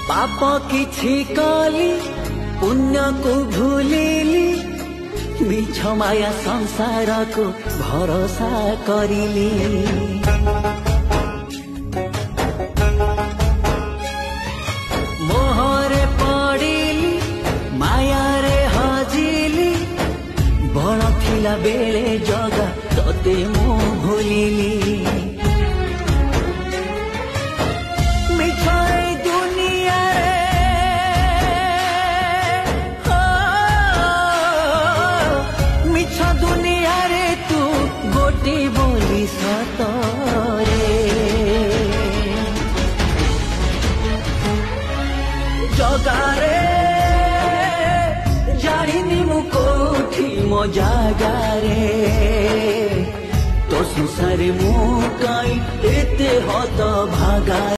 पाप किछि कली पुण्य को भूलिली मिछ माया संसार को भरोसा करिली मोहरे पड़िली माया रे हजिली बड़ थिला बेले जगा तोते मु भूलिली बोली सतरे जगारे जानी मु कोठी मो जागारे तो संसारे मु कई एते हत भागा।